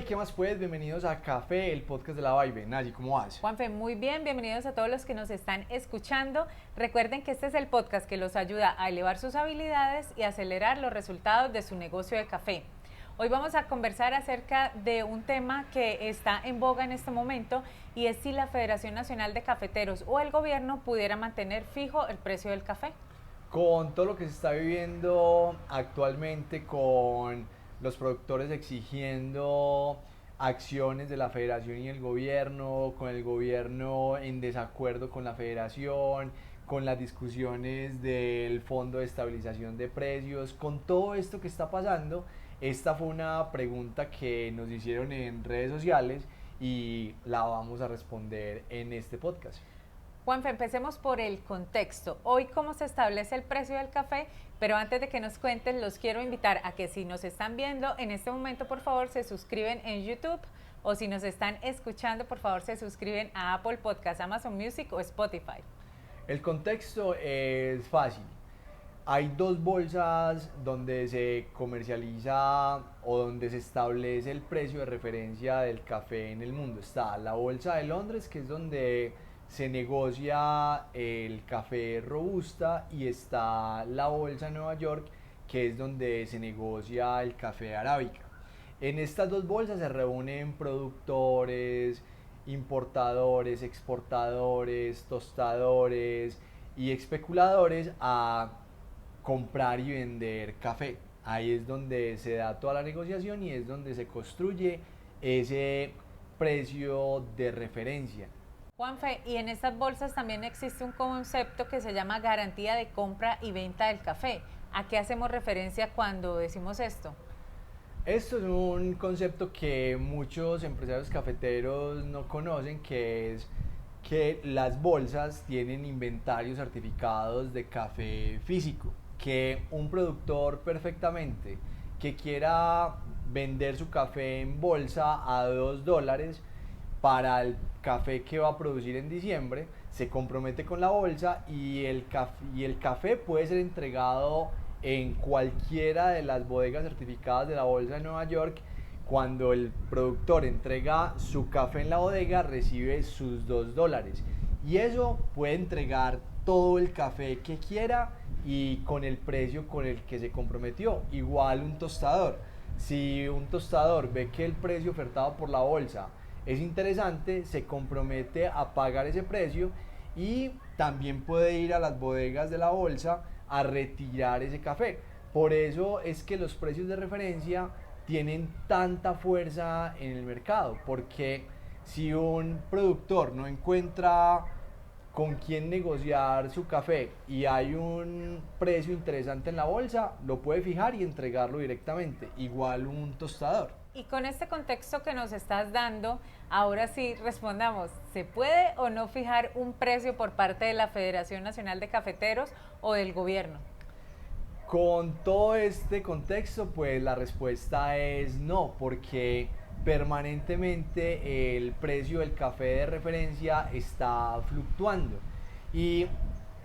Hey, ¿qué más pues? Bienvenidos a Café, el podcast de la Vibe. Nayi, ¿cómo vas? Juanfe, muy bien, bienvenidos a todos los que nos están escuchando. Recuerden que este es el podcast que los ayuda a elevar sus habilidades y acelerar los resultados de su negocio de café. Hoy vamos a conversar acerca de un tema que está en boga en este momento y es si la Federación Nacional de Cafeteros o el gobierno pudiera mantener fijo el precio del café. Con todo lo que se está viviendo actualmente, con los productores exigiendo acciones de la federación y el gobierno, con el gobierno en desacuerdo con la federación, con las discusiones del Fondo de Estabilización de Precios, con todo esto que está pasando, esta fue una pregunta que nos hicieron en redes sociales y la vamos a responder en este podcast. Juanfe, empecemos por el contexto. Hoy, ¿cómo se establece el precio del café? Pero antes de que nos cuenten, los quiero invitar a que si nos están viendo en este momento, por favor, se suscriben en YouTube o si nos están escuchando, por favor, se suscriben a Apple Podcasts, Amazon Music o Spotify. El contexto es fácil. Hay dos bolsas donde se comercializa o donde se establece el precio de referencia del café en el mundo. Está la bolsa de Londres, que es donde se negocia el café robusta, y está la bolsa de Nueva York, que es donde se negocia el café arábica. En estas dos bolsas se reúnen productores, importadores, exportadores, tostadores y especuladores a comprar y vender café. Ahí es donde se da toda la negociación y es donde se construye ese precio de referencia. Juanfe, y en estas bolsas también existe un concepto que se llama garantía de compra y venta del café. ¿A qué hacemos referencia cuando decimos esto? Esto es un concepto que muchos empresarios cafeteros no conocen, que es que las bolsas tienen inventarios certificados de café físico, que un productor perfectamente que quiera vender su café en bolsa a $2 para el café que va a producir en diciembre, se compromete con la bolsa y el café puede ser entregado en cualquiera de las bodegas certificadas de la bolsa de Nueva York. Cuando el productor entrega su café en la bodega, recibe sus $2 y eso puede entregar todo el café que quiera y con el precio con el que se comprometió. Igual un tostador, si un tostador ve que el precio ofertado por la bolsa es interesante, se compromete a pagar ese precio y también puede ir a las bodegas de la bolsa a retirar ese café. Por eso es que los precios de referencia tienen tanta fuerza en el mercado, porque si un productor no encuentra con quién negociar su café y hay un precio interesante en la bolsa, lo puede fijar y entregarlo directamente, igual un tostador. Y con este contexto que nos estás dando, ahora sí respondamos, ¿se puede o no fijar un precio por parte de la Federación Nacional de Cafeteros o del gobierno? Con todo este contexto, pues la respuesta es no, porque permanentemente el precio del café de referencia está fluctuando. Y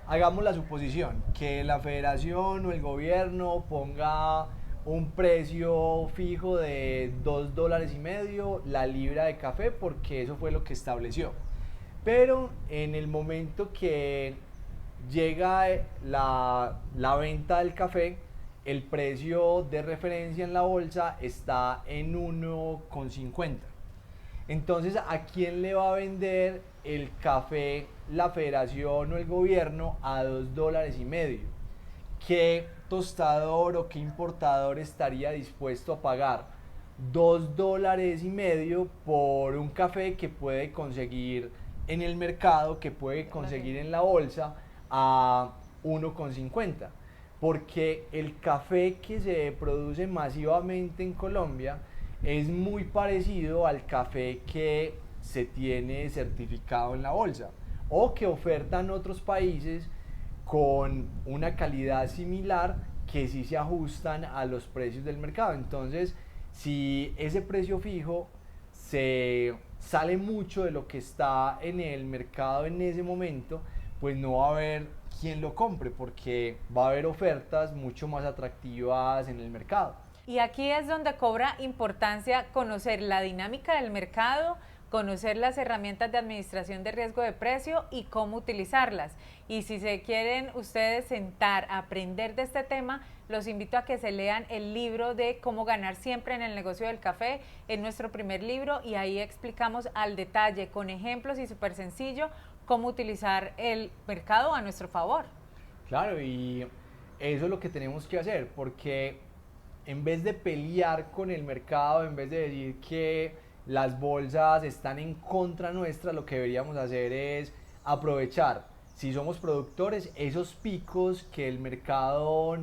hagamos la suposición que la federación o el gobierno ponga un precio fijo de $2.50 la libra de café, porque eso fue lo que estableció. Pero en el momento que llega la venta del café, el precio de referencia en la bolsa está en 1,50. Entonces, ¿a quién le va a vender el café la federación o el gobierno a $2.50? ¿Qué tostador o qué importador estaría dispuesto a pagar $2.50 por un café que puede conseguir en el mercado, que puede conseguir en la bolsa a 1,50? Porque el café que se produce masivamente en Colombia es muy parecido al café que se tiene certificado en la bolsa o que ofertan otros países con una calidad similar, que sí se ajustan a los precios del mercado. Entonces, si ese precio fijo se sale mucho de lo que está en el mercado en ese momento, pues no va a haber quien lo compre, porque va a haber ofertas mucho más atractivas en el mercado. Y aquí es donde cobra importancia conocer la dinámica del mercado, conocer las herramientas de administración de riesgo de precio y cómo utilizarlas. Y si se quieren ustedes sentar a aprender de este tema, los invito a que se lean el libro de Cómo ganar siempre en el negocio del café, es nuestro primer libro, y ahí explicamos al detalle, con ejemplos y súper sencillo, cómo utilizar el mercado a nuestro favor. Claro, y eso es lo que tenemos que hacer, porque en vez de pelear con el mercado, en vez de decir que las bolsas están en contra nuestra, lo que deberíamos hacer es aprovechar, si somos productores, esos picos que el mercado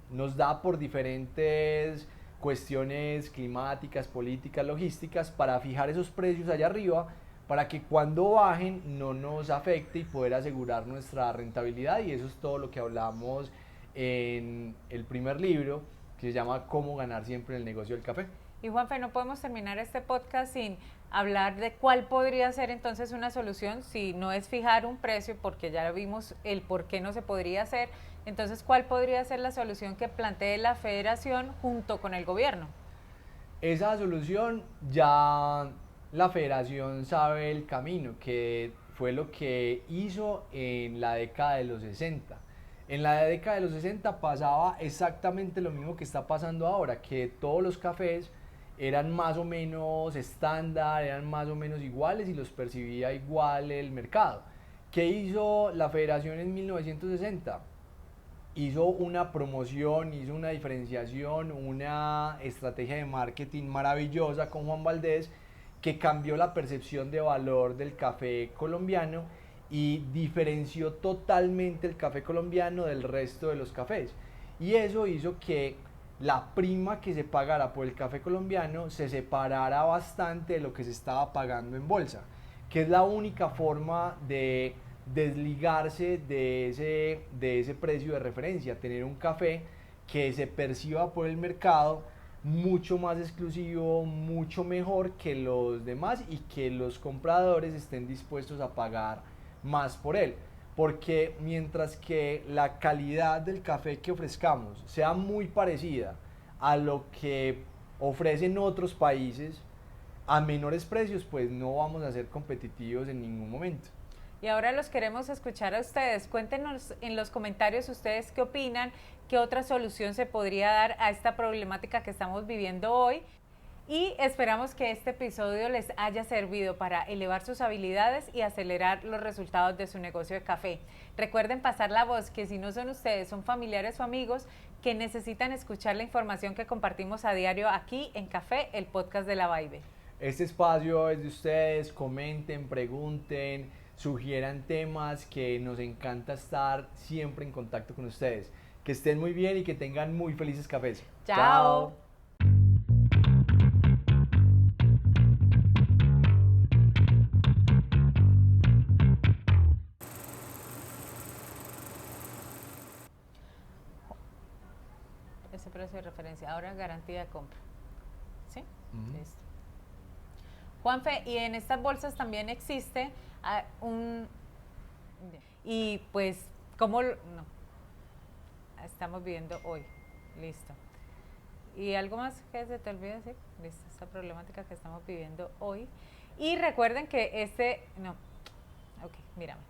nos da por diferentes cuestiones climáticas, políticas, logísticas, para fijar esos precios allá arriba, para que cuando bajen no nos afecte y poder asegurar nuestra rentabilidad. Y eso es todo lo que hablamos en el primer libro, que se llama Cómo ganar siempre en el negocio del café. Y Juanfe, no podemos terminar este podcast sin hablar de cuál podría ser entonces una solución, si no es fijar un precio, porque ya vimos el por qué no se podría hacer. Entonces, ¿cuál podría ser la solución que plantee la federación junto con el gobierno? Esa solución ya la federación sabe el camino, que fue lo que hizo en la década de los 60. En la década de los 60 pasaba exactamente lo mismo que está pasando ahora, que todos los cafés eran más o menos estándar, eran más o menos iguales y los percibía igual el mercado. ¿Qué hizo la federación en 1960? Hizo una promoción, hizo una diferenciación, una estrategia de marketing maravillosa con Juan Valdés, que cambió la percepción de valor del café colombiano y diferenció totalmente el café colombiano del resto de los cafés. Y eso hizo que la prima que se pagara por el café colombiano se separara bastante de lo que se estaba pagando en bolsa, que es la única forma de desligarse de ese precio de referencia, tener un café que se perciba por el mercado mucho más exclusivo, mucho mejor que los demás, y que los compradores estén dispuestos a pagar más por él. Porque mientras que la calidad del café que ofrezcamos sea muy parecida a lo que ofrecen otros países a menores precios, pues no vamos a ser competitivos en ningún momento. Y ahora los queremos escuchar a ustedes. Cuéntenos en los comentarios ustedes qué opinan, qué otra solución se podría dar a esta problemática que estamos viviendo hoy. Y esperamos que este episodio les haya servido para elevar sus habilidades y acelerar los resultados de su negocio de café. Recuerden pasar la voz, que si no son ustedes, son familiares o amigos que necesitan escuchar la información que compartimos a diario aquí en Café, el podcast de La Vibe. Este espacio es de ustedes, comenten, pregunten, sugieran temas, que nos encanta estar siempre en contacto con ustedes. Que estén muy bien y que tengan muy felices cafés. ¡Chao! Ese precio de referencia, ahora garantía de compra. ¿Sí? Listo. Juanfe, y en estas bolsas también existe y pues, ¿cómo no? Estamos viendo hoy. Listo. ¿Y algo más que se te olvide decir? Listo, esta problemática que estamos viviendo hoy. Y recuerden que no. Ok, mírame.